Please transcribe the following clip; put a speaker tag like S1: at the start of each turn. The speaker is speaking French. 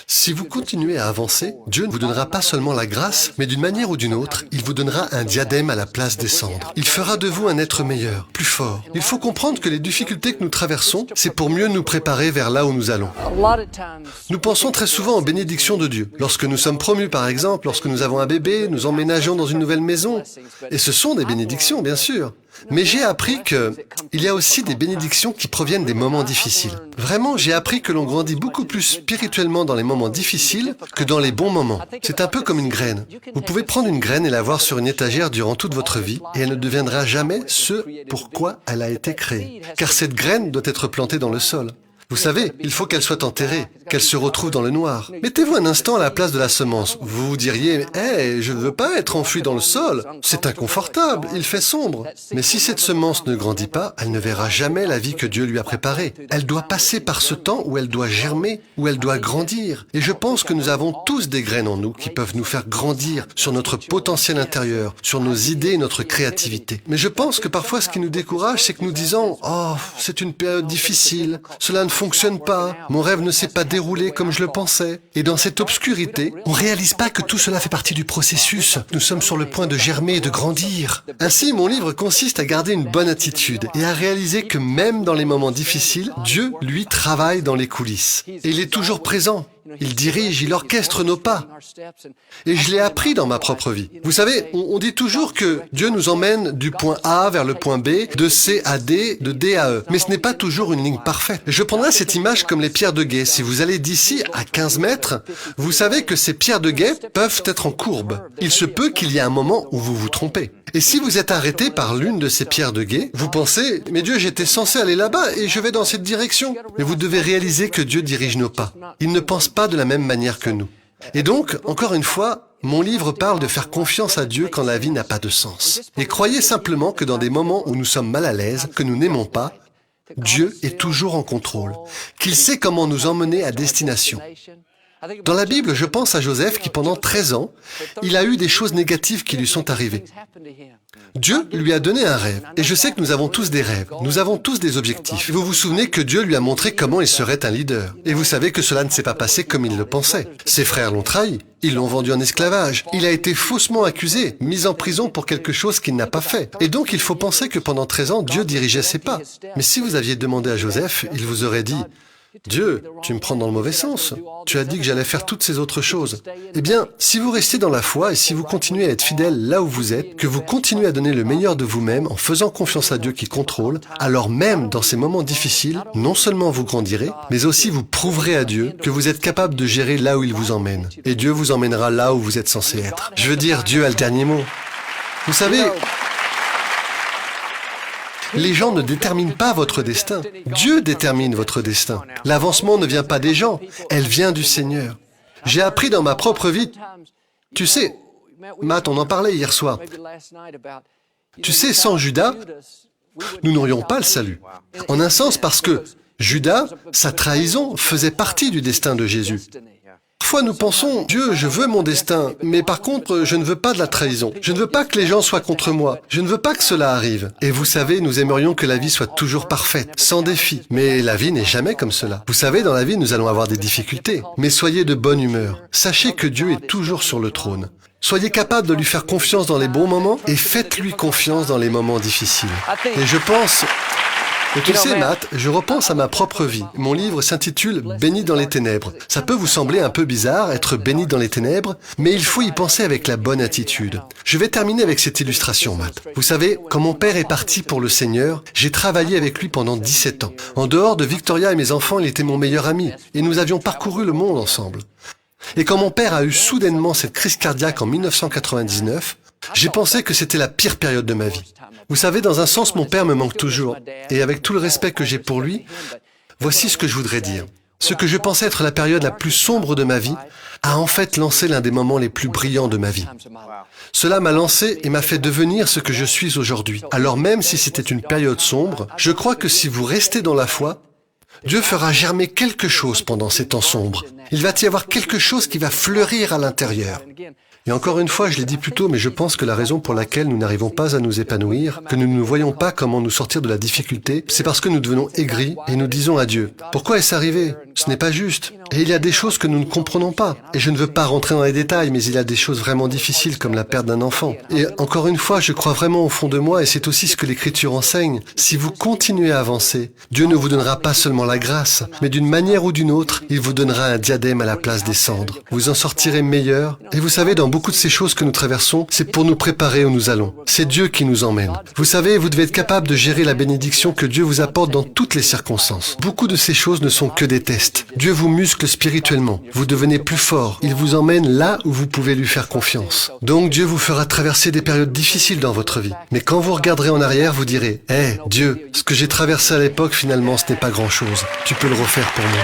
S1: Si vous continuez à avancer, Dieu ne vous donnera pas seulement la grâce, mais d'une manière ou d'une autre, il vous donnera un diadème à la place des cendres. Il fera de vous un être meilleur, plus fort. Il faut comprendre que les difficultés que nous traversons, c'est pour mieux nous préparer vers là où nous allons. Nous pensons très souvent aux bénédictions de Dieu. Lorsque nous sommes promus, par exemple, lorsque nous avons un bébé, nous emménageons dans une nouvelle maison. Et ce sont des bénédictions, bien sûr. Mais j'ai appris qu'il y a aussi des bénédictions qui proviennent des moments difficiles. Vraiment, j'ai appris que l'on grandit beaucoup plus spirituellement dans les moments difficiles que dans les bons moments. C'est un peu comme une graine. Vous pouvez prendre une graine et l'avoir sur une étagère durant toute votre vie et elle ne deviendra jamais ce pourquoi elle a été créée. Car cette graine doit être plantée dans le sol. Vous savez, il faut qu'elle soit enterrée, qu'elle se retrouve dans le noir. Mettez-vous un instant à la place de la semence. Vous vous diriez, « Hey, je ne veux pas être enfoui dans le sol. C'est inconfortable, il fait sombre. » Mais si cette semence ne grandit pas, elle ne verra jamais la vie que Dieu lui a préparée. Elle doit passer par ce temps où elle doit germer, où elle doit grandir. Et je pense que nous avons tous des graines en nous qui peuvent nous faire grandir sur notre potentiel intérieur, sur nos idées et notre créativité. Mais je pense que parfois ce qui nous décourage, c'est que nous disons, « Oh, c'est une période difficile, cela ne fonctionne pas, mon rêve ne s'est pas déroulé comme je le pensais. » Et dans cette obscurité, on réalise pas que tout cela fait partie du processus. Nous sommes sur le point de germer et de grandir. Ainsi, mon livre consiste à garder une bonne attitude et à réaliser que même dans les moments difficiles, Dieu, lui, travaille dans les coulisses. Et il est toujours présent. Il dirige, il orchestre nos pas. Et je l'ai appris dans ma propre vie. Vous savez, on dit toujours que Dieu nous emmène du point A vers le point B, de C à D, de D à E. Mais ce n'est pas toujours une ligne parfaite. Je prendrai cette image comme les pierres de guet. Si vous allez d'ici à 15 mètres, vous savez que ces pierres de guet peuvent être en courbe. Il se peut qu'il y ait un moment où vous vous trompez. Et si vous êtes arrêté par l'une de ces pierres de guet, vous pensez, mais Dieu, j'étais censé aller là-bas et je vais dans cette direction. Mais vous devez réaliser que Dieu dirige nos pas. Il ne pense pas de la même manière que nous. Et donc, encore une fois, mon livre parle de faire confiance à Dieu quand la vie n'a pas de sens. Et croyez simplement que dans des moments où nous sommes mal à l'aise, que nous n'aimons pas, Dieu est toujours en contrôle, qu'il sait comment nous emmener à destination. Dans la Bible, je pense à Joseph qui, pendant 13 ans, il a eu des choses négatives qui lui sont arrivées. Dieu lui a donné un rêve. Et je sais que nous avons tous des rêves. Nous avons tous des objectifs. Vous vous souvenez que Dieu lui a montré comment il serait un leader. Et vous savez que cela ne s'est pas passé comme il le pensait. Ses frères l'ont trahi. Ils l'ont vendu en esclavage. Il a été faussement accusé, mis en prison pour quelque chose qu'il n'a pas fait. Et donc, il faut penser que pendant 13 ans, Dieu dirigeait ses pas. Mais si vous aviez demandé à Joseph, il vous aurait dit, Dieu, tu me prends dans le mauvais sens. Tu as dit que j'allais faire toutes ces autres choses. Eh bien, si vous restez dans la foi et si vous continuez à être fidèle là où vous êtes, que vous continuez à donner le meilleur de vous-même en faisant confiance à Dieu qui contrôle, alors même dans ces moments difficiles, non seulement vous grandirez, mais aussi vous prouverez à Dieu que vous êtes capable de gérer là où il vous emmène. Et Dieu vous emmènera là où vous êtes censé être. Je veux dire, Dieu a le dernier mot. Vous savez, les gens ne déterminent pas votre destin. Dieu détermine votre destin. L'avancement ne vient pas des gens, elle vient du Seigneur. J'ai appris dans ma propre vie, tu sais, Matt, on en parlait hier soir. Tu sais, sans Judas, nous n'aurions pas le salut. En un sens parce que Judas, sa trahison, faisait partie du destin de Jésus. Parfois nous pensons, Dieu, je veux mon destin, mais par contre, je ne veux pas de la trahison. Je ne veux pas que les gens soient contre moi. Je ne veux pas que cela arrive. Et vous savez, nous aimerions que la vie soit toujours parfaite, sans défi. Mais la vie n'est jamais comme cela. Vous savez, dans la vie, nous allons avoir des difficultés. Mais soyez de bonne humeur. Sachez que Dieu est toujours sur le trône. Soyez capable de lui faire confiance dans les bons moments et faites-lui confiance dans les moments difficiles. Et je pense... Et tu sais, Matt, je repense à ma propre vie. Mon livre s'intitule « Béni dans les ténèbres ». Ça peut vous sembler un peu bizarre, être béni dans les ténèbres, mais il faut y penser avec la bonne attitude. Je vais terminer avec cette illustration, Matt. Vous savez, quand mon père est parti pour le Seigneur, j'ai travaillé avec lui pendant 17 ans. En dehors de Victoria et mes enfants, il était mon meilleur ami, et nous avions parcouru le monde ensemble. Et quand mon père a eu soudainement cette crise cardiaque en 1999, j'ai pensé que c'était la pire période de ma vie. Vous savez, dans un sens, mon père me manque toujours. Et avec tout le respect que j'ai pour lui, voici ce que je voudrais dire. Ce que je pensais être la période la plus sombre de ma vie a en fait lancé l'un des moments les plus brillants de ma vie. Cela m'a lancé et m'a fait devenir ce que je suis aujourd'hui. Alors même si c'était une période sombre, je crois que si vous restez dans la foi, Dieu fera germer quelque chose pendant ces temps sombres. Il va y avoir quelque chose qui va fleurir à l'intérieur. Et encore une fois, je l'ai dit plus tôt, mais je pense que la raison pour laquelle nous n'arrivons pas à nous épanouir, que nous ne voyons pas comment nous sortir de la difficulté, c'est parce que nous devenons aigris et nous disons à Dieu, « Pourquoi est-ce arrivé? Ce n'est pas juste. » Et il y a des choses que nous ne comprenons pas. Et je ne veux pas rentrer dans les détails, mais il y a des choses vraiment difficiles comme la perte d'un enfant. Et encore une fois, je crois vraiment au fond de moi, et c'est aussi ce que l'Écriture enseigne. Si vous continuez à avancer, Dieu ne vous donnera pas seulement la grâce, mais d'une manière ou d'une autre, il vous donnera un diadème à la place des cendres. Vous en sortirez meilleur. Et vous savez, dans beaucoup de ces choses que nous traversons, c'est pour nous préparer où nous allons. C'est Dieu qui nous emmène. Vous savez, vous devez être capable de gérer la bénédiction que Dieu vous apporte dans toutes les circonstances. Beaucoup de ces choses ne sont que des tests. Dieu vous muscle spirituellement. Vous devenez plus fort. Il vous emmène là où vous pouvez lui faire confiance. Donc Dieu vous fera traverser des périodes difficiles dans votre vie. Mais quand vous regarderez en arrière, vous direz, « Hé, Dieu, ce que j'ai traversé à l'époque, finalement, ce n'est pas grand-chose. Tu peux le refaire pour moi. »